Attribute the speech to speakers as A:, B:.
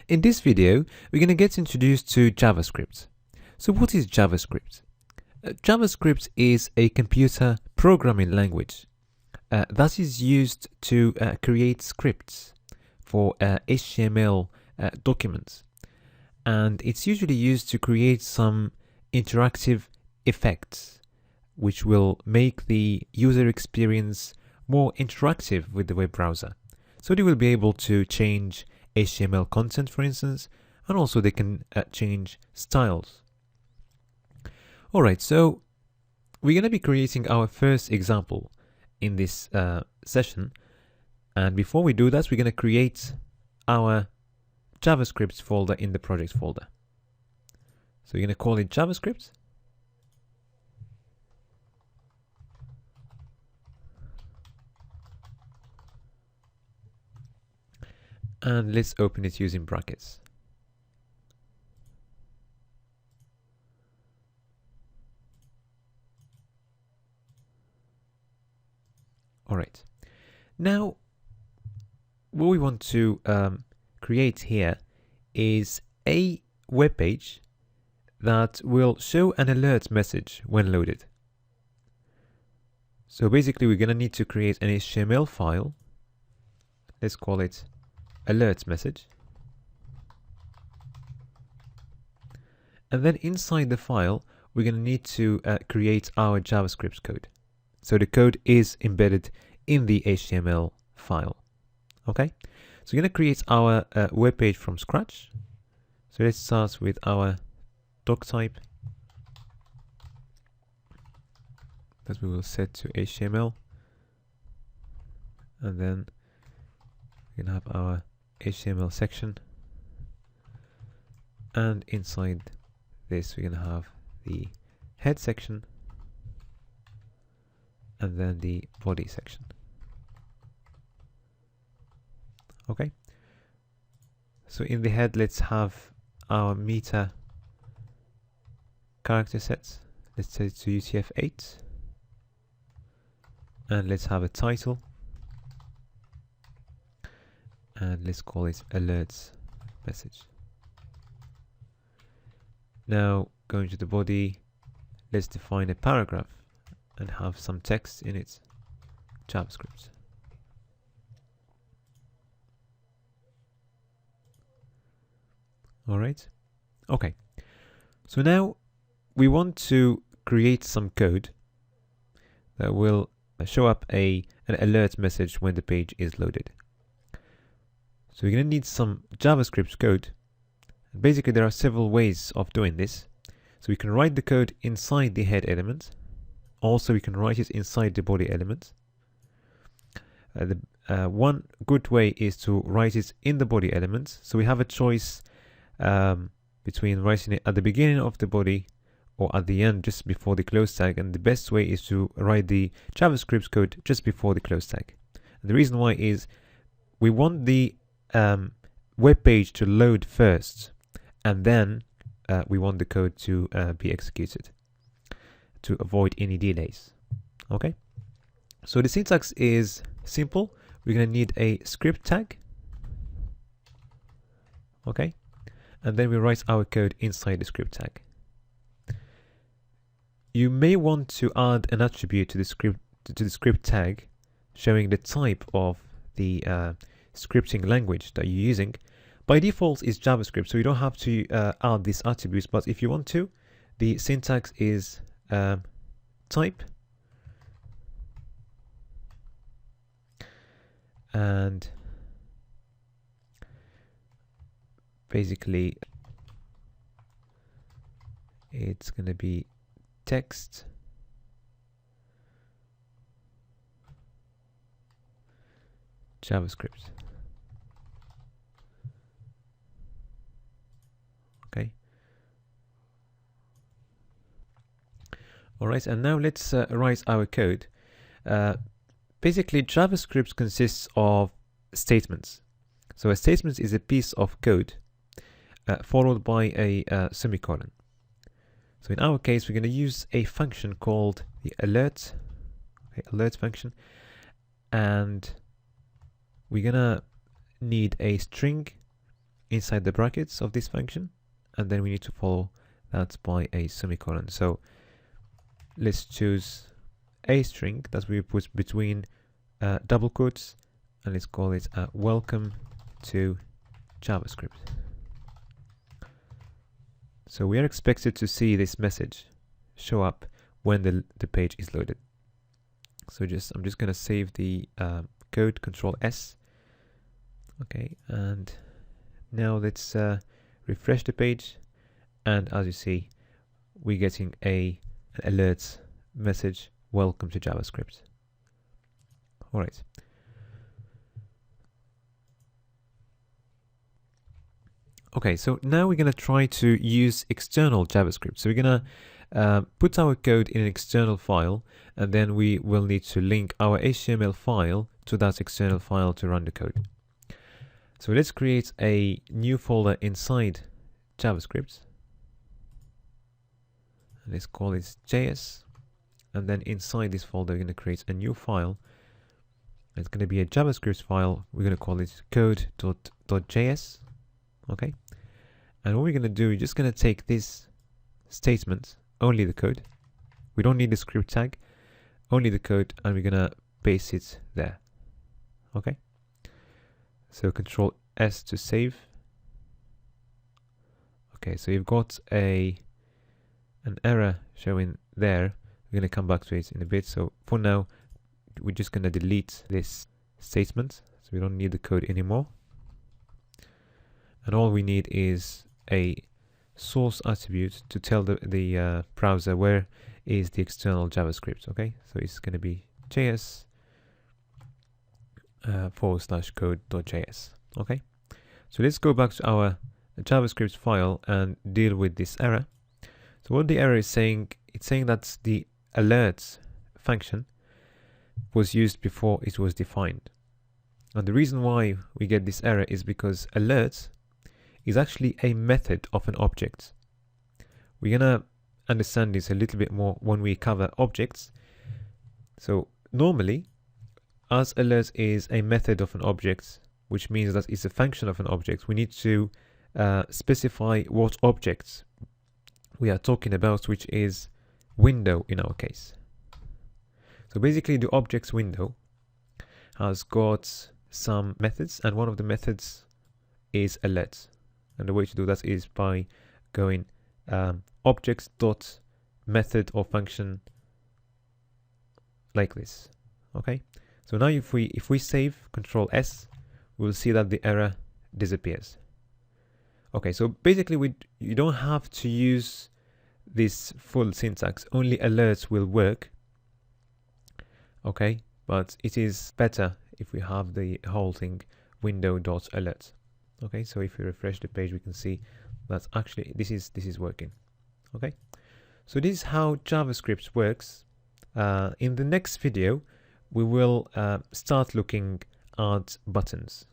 A: In this video, we're going to get introduced to JavaScript. So what is JavaScript? JavaScript is a computer programming language that is used to create scripts for HTML documents. And it's usually used to create some interactive effects which will make the user experience more interactive with the web browser. So they will be able to change HTML content, for instance, and also they can change styles. Alright, so we're going to be creating our first example in this session. And before we do that, we're going to create our JavaScript folder in the project folder. So we're going to call it JavaScript. And let's open it using brackets. All right. Now, what we want to create here is a web page that will show an alert message when loaded. So basically, we're going to need to create an HTML file. Let's call it alert message. And then inside the file, we're going to need to create our JavaScript code. So the code is embedded in the HTML file. Okay, so we're going to create our web page from scratch. So let's start with our doc type that we will set to HTML, and then we're going to have our HTML section, and inside this we're going to have the head section and then the body section. Okay, so in the head, let's have our meta character sets. Let's set it to UTF-8, and let's have a title, and let's call it alerts message. Now, going to the body, let's define a paragraph and have some text in it, JavaScript. All right. Okay. So now we want to create some code that will show up an alert message when the page is loaded. So we're going to need some JavaScript code. Basically, there are several ways of doing this. So we can write the code inside the head element. Also, we can write it inside the body element. One good way is to write it in the body element. So we have a choice between writing it at the beginning of the body or at the end, just before the close tag. And the best way is to write the JavaScript code just before the close tag. And the reason why is we want the web page to load first, and then we want the code to be executed to avoid any delays. Okay, so the syntax is simple. We're going to need a script tag. Okay, and then we write our code inside the script tag. You may want to add an attribute to the script tag showing the type of the scripting language that you're using. By default is JavaScript, so you don't have to add these attributes, but if you want to, the syntax is type and basically it's going to be text JavaScript. Okay. All right, and now let's write our code. Basically, JavaScript consists of statements. So a statement is a piece of code followed by a semicolon. So in our case, we're going to use a function called the alert function, and we're gonna need a string inside the brackets of this function, and then we need to follow that by a semicolon. So let's choose a string that we put between double quotes, and let's call it welcome to JavaScript. So we are expected to see this message show up when the page is loaded. So I'm just going to save the code, Control S. Okay, and now let's refresh the page, and as you see, we're getting an alert message, welcome to JavaScript. All right. Okay, so now we're going to try to use external JavaScript. So we're going to put our code in an external file, and then we will need to link our HTML file to that external file to run the code. So let's create a new folder inside JavaScript. Let's call it JS. And then inside this folder, we're going to create a new file. It's going to be a JavaScript file. We're going to call it code.js. Okay. And what we're going to do, we're just going to take this statement, only the code. We don't need the script tag, only the code, and we're going to paste it there. Okay. So Control S to save. Okay, so you've got an error showing there. We're going to come back to it in a bit. So for now, we're just going to delete this statement. So we don't need the code anymore. And all we need is a source attribute to tell the browser where is the external JavaScript. Okay, so it's going to be JS /code.js. Okay, so let's go back to our JavaScript file and deal with this error. So what the error is saying, it's saying that the alert function was used before it was defined. And the reason why we get this error is because alert is actually a method of an object. We're gonna understand this a little bit more when we cover objects. So normally, as alert is a method of an object, which means that it's a function of an object, we need to specify what objects we are talking about, which is window in our case. So basically the objects window has got some methods, and one of the methods is alert. And the way to do that is by going objects.method or function like this. Okay. So now if we save, Control S, we'll see that the error disappears. Okay. So basically you don't have to use this full syntax. Only alerts will work. Okay. But it is better if we have the whole thing window.alert. Okay, so if we refresh the page, we can see that actually this is working. Okay, so this is how JavaScript works. In the next video, we will start looking at buttons.